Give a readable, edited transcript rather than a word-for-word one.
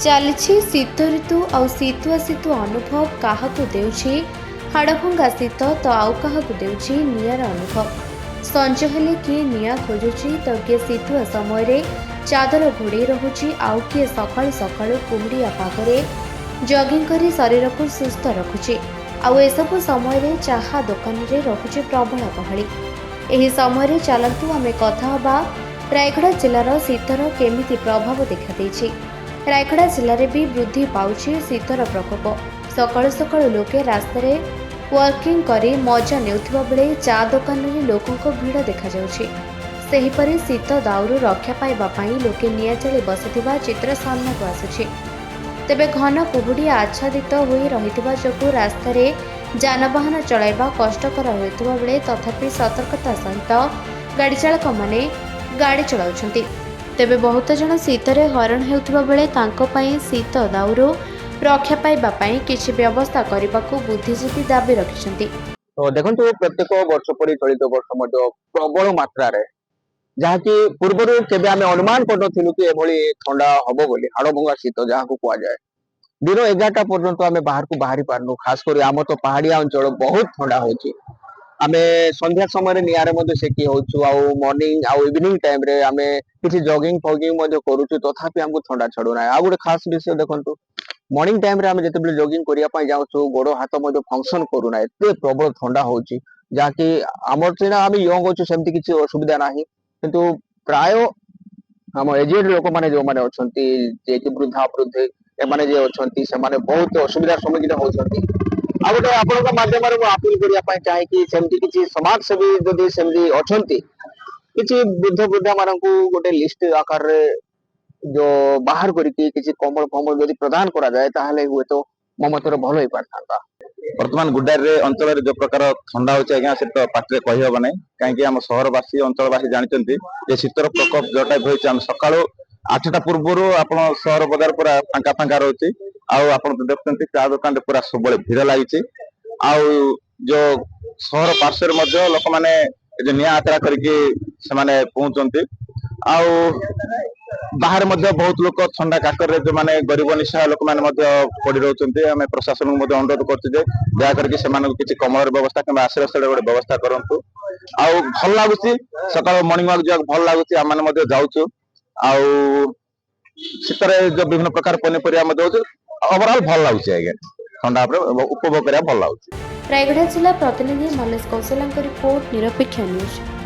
ଚାଲିଛି ଶୀତ ଋତୁ ଆଉ ଶୀତୁଆ ଶୀତୁଆ ଅନୁଭବ କାହାକୁ ଦେଉଛି ହାଡ଼ଭଙ୍ଗା ଶୀତ ତ ଆଉ କାହାକୁ ଦେଉଛି ନିଆରା ଅନୁଭବ। ସଞ୍ଜ ହେଲେ କିଏ ନିଆଁ ଖୋଜୁଛି ତ କିଏ ଶୀତୁଆ ସମୟରେ ଚାଦର ଘୋଡ଼େଇ ରହୁଛି, ଆଉ କିଏ ସକାଳୁ ସକାଳୁ କୁହୁଡ଼ିଆ ପାଗରେ ଜଗିଂ କରି ଶରୀରକୁ ସୁସ୍ଥ ରଖୁଛି। ଆଉ ଏସବୁ ସମୟରେ ଚାହା ଦୋକାନରେ ରହୁଛି ପ୍ରବଳ ଗହଳି। ଏହି ସମୟରେ ଚାଲନ୍ତୁ ଆମେ କଥା ହେବା ରାୟଗଡ଼ା ଜିଲ୍ଲାର ଶୀତର କେମିତି ପ୍ରଭାବ ଦେଖାଦେଇଛି। ରାୟଗଡ଼ା ଜିଲ୍ଲାରେ ବି ବୃଦ୍ଧି ପାଉଛି ଶୀତର ପ୍ରକୋପ। ସକାଳୁ ସକାଳୁ ଲୋକେ ରାସ୍ତାରେ ୱାର୍କିଂ କରି ମଜା ନେଉଥିବା ବେଳେ ଚା ଦୋକାନରେ ଲୋକଙ୍କ ଭିଡ଼ ଦେଖାଯାଉଛି। ସେହିପରି ଶୀତ ଦାଉରୁ ରକ୍ଷା ପାଇବା ପାଇଁ ଲୋକେ ନିଆଁ ଜାଳି ବସିଥିବା ଚିତ୍ର ସାମ୍ନାକୁ ଆସୁଛି। ତେବେ ଘନ କୁହୁଡ଼ି ଆଚ୍ଛାଦିତ ହୋଇ ରହିଥିବା ଯୋଗୁଁ ରାସ୍ତାରେ ଯାନବାହନ ଚଳାଇବା କଷ୍ଟକର ହେଉଥିବା ବେଳେ ତଥାପି ସତର୍କତା ସହିତ ଗାଡ଼ି ଚାଳକମାନେ ଗାଡ଼ି ଚଳାଉଛନ୍ତି। ତେବେ ବହୁତ ଜଣ ଶୀତରେ ହଇରାଣ ହେଉଥିବା ବେଳେ ତାଙ୍କ ପାଇଁ ଶୀତ ଦାଉରୁ ରକ୍ଷା ପାଇବା ପାଇଁ କିଛି ବ୍ୟବସ୍ଥା କରିବାକୁ ବୁଦ୍ଧିଜୀବୀ ଦାବି ରଖିଛନ୍ତି। ତ ଦେଖନ୍ତୁ ପ୍ରତ୍ୟେକ ବର୍ଷ ପରି ଚଳିତ ବର୍ଷ ମଧ୍ୟ ପ୍ରବଳ ମାତ୍ରାରେ, ଯାହାକି ପୂର୍ବରୁ କେବେ ଆମେ ଅନୁମାନ କରିନଥିଲୁ କି ଏଭଳି ଥଣ୍ଡା ହବ ବୋଲି, ହାଡ଼ଭଙ୍ଗା ଶୀତ ଯାହାକୁ କୁହାଯାଏ। ଦିନ 11ଟା ପର୍ଯ୍ୟନ୍ତ ଆମେ ବାହାରକୁ ବାହାରି ପାରୁନୁ। ଖାସ କରି ଆମର ତ ପାହାଡ଼ିଆ ଅଞ୍ଚଳ, ବହୁତ ଥଣ୍ଡା ହଉଛି। ଆମେ ସନ୍ଧ୍ୟା ସମୟରେ ନିଆଁରେ ମଧ୍ୟ ସେକି ହଉଛୁ, ଆଉ ମର୍ଣ୍ଣିଂ ଆଉ ଇଭିନିଂ ଟାଇମରେ ଆମେ କିଛି ଜଗିଂ ଫଗିଂ ମଧ୍ୟ କରୁଛୁ, ତଥାପି ଆମକୁ ଥଣ୍ଡା ଛାଡୁନାହିଁ। ଆଉ ଗୋଟେ ଖାସ ବିଷୟ ଦେଖନ୍ତୁ, ମର୍ଣ୍ଣିଂ ଟାଇମରେ ଆମେ ଯେତେବେଳେ ଜଗିଂ କରିବା ପାଇଁ ଯାଉଛୁ, ଗୋଡ ହାତ ମଧ୍ୟ ଫଙ୍କସନ କରୁନାହିଁ, ଏତେ ପ୍ରବଳ ଥଣ୍ଡା ହଉଛି। ଯାହାକି ଆମର ସିନା ଆମେ ୟଙ୍ଗ ଅଛୁ, ସେମିତି କିଛି ଅସୁବିଧା ନାହିଁ, କିନ୍ତୁ ପ୍ରାୟ ଆମ ଏଜେଡ ଲୋକମାନେ ଯୋଉମାନେ ଅଛନ୍ତି, ଯିଏକି ବୃଦ୍ଧା ବୃଦ୍ଧି ଏମାନେ ଯିଏ ଅଛନ୍ତି, ସେମାନେ ବହୁତ ଅସୁବିଧାର ସମ୍ମୁଖୀନ ହଉଛନ୍ତି। ଆଉ ଗୋଟେ ଆପଣଙ୍କ ମାଧ୍ୟମରେ ମୁଁ ଆପିଲ କରିବା ପାଇଁ ଚାହେଁକି ସେମିତି କିଛି ସମାଜସେବୀ ଯଦି ସେମିତି ଅଛନ୍ତି, କିଛି ବୃଦ୍ଧ ବୃଦ୍ଧା ମାନଙ୍କୁ ଗୋଟେ ଲିଷ୍ଟ ଆକାରରେ ଯୋଉ ବାହାର କରିକି କିଛି କମ୍ବଳ ଫମ୍ବଳ ଯଦି ପ୍ରଦାନ କରାଯାଏ, ତାହେଲେ ହୁଏତ ମୋ ମତରେ ଭଲ ହେଇପାରିଥାନ୍ତା। ବର୍ତ୍ତମାନ ଗୁଡାରେ ଅଞ୍ଚଳରେ ଯୋଉ ପ୍ରକାର ଥଣ୍ଡା ହଉଛି ଆଜ୍ଞା, ସେ ତ ପାଟିରେ କହିହବ ନାହିଁ। କାହିଁକି ଆମ ସହରବାସୀ ଅଞ୍ଚଳବାସୀ ଜାଣିଛନ୍ତି ଯେ ଶୀତର ପ୍ରକୋପ ଯୋଉଟା ରହିଛି। ଆମେ ସକାଳୁ 8ଟା ପୂର୍ବରୁ ଆପଣ ସହର ବଜାର ପୁରା ଫାଙ୍କା ଫାଙ୍କା ରହୁଛି। ଆଉ ଆପଣ ତ ଦେଖୁଛନ୍ତି ଚା ଦୋକାନରେ ପୁରା ସବୁବେଳେ ଭିଡ଼ ଲାଗିଛି। ଆଉ ଯୋଉ ସହର ପାର୍ଶ୍ୱରେ ମଧ୍ୟ ଲୋକମାନେ ନିଆଁ ଆତରା କରିକି ସେମାନେ ପହଞ୍ଚନ୍ତି। ଆଉ ବାହାରେ ମଧ୍ୟ ବହୁତ ଲୋକ ଥଣ୍ଡା କାକରରେ ଯୋଉମାନେ ଗରିବ ନିଃସହାୟ ଲୋକମାନେ ମଧ୍ୟ ପଡି ରହୁଛନ୍ତି। ଆମେ ପ୍ରଶାସନକୁ ମଧ୍ୟ ଅନୁରୋଧ କରୁଛୁ ଯେ ଦୟାକରିକି ସେମାନଙ୍କୁ କିଛି କମଳର ବ୍ୟବସ୍ଥା କିମ୍ବା ଆଶ୍ରୟସ୍ଥଳୀର ଗୋଟେ ବ୍ୟବସ୍ଥା କରନ୍ତୁ। ଆଉ ଭଲ ଲାଗୁଛି, ସକାଳୁ ମର୍ଣ୍ଣିଂ ୱାକ୍ ଯିବାକୁ ଭଲ ଲାଗୁଛି, ଆମେ ମଧ୍ୟ ଯାଉଛୁ। ଆଉ ଶୀତରେ ଯୋଉ ବିଭିନ୍ନ ପ୍ରକାର ପନିପରିବା ମଧ୍ୟ ହଉଛି, ଓଭରଅଲ୍ ଭଲ ଲାଗୁଛି ଆଜ୍ଞା। ଥଣ୍ଡା ଉପରେ ଉପଭୋଗ କରିବା ଭଲ ଲାଗୁଛି। ରାୟଗଡ଼ା ଜିଲ୍ଲା ପ୍ରତିନିଧି ମଲେଶ କୌଶଲଙ୍କ ରିପୋର୍ଟ, ନିରପେକ୍ଷ ନ୍ୟୁଜ୍।